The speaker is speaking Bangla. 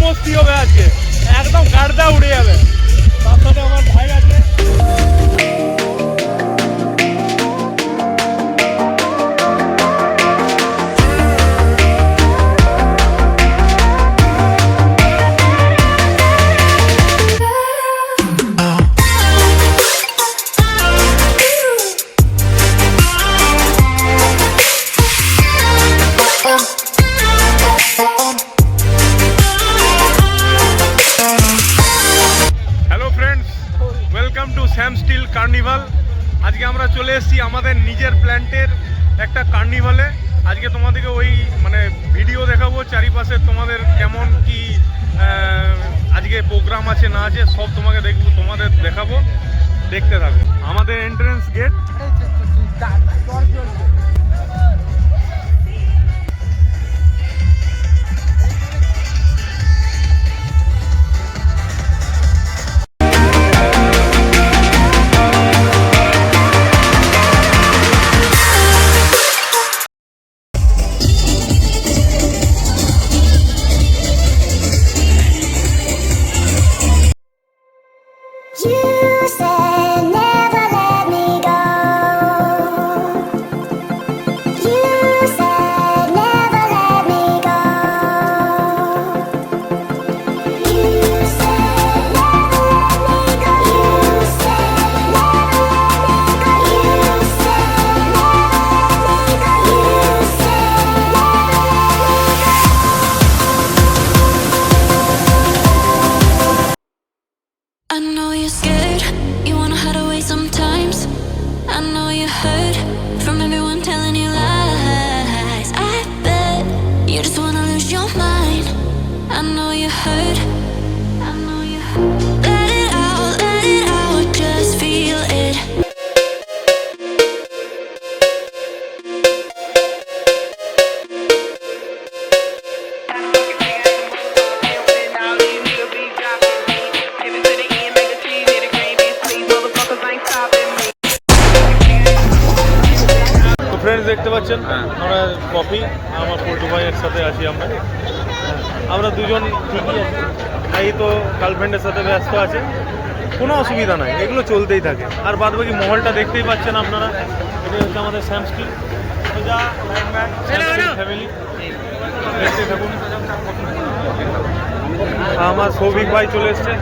মস্তি হবে আজকে, একদম গাড়দা উড়ে যাবে। তার সাথে আমার ভাই আছে। Welcome to Shyam steel carnival. আজকে আমরা চলে এসেছি আমাদের নিজের প্ল্যান্টের একটা কার্নিভালে। আজকে তোমাদেরকে ওই মানে ভিডিও দেখাবো, চারিপাশে তোমাদের কেমন কি আজকে প্রোগ্রাম আছে না আছে সব তোমাদের দেখাবো, দেখতে থাকো। আমাদের entrance gate. I know you're scared, you wanna hide away sometimes. I know you hurt from everyone telling you lies. I bet you just wanna lose your mind. I know you hurt, I know you hurt. Let it out, just feel it. Friends দেখতে পাচ্ছেন আমরা কফি আমার পল্টু ভাইয়ের সাথে আছি। আমরা দুজন ঠিকই আছি। এই তো গার্লফ্রেন্ডের সাথে ব্যস্ত আছে, কোনো অসুবিধা নাই, এগুলো চলতেই থাকে। আর বাদ বাকি মহলটা দেখতেই পাচ্ছেন আপনারা। এটা হচ্ছে আমাদের শ্যাম স্টিল ফ্যামিলি, দেখতে থাকুন। আমার সৌভিক ভাই চলে এসছে।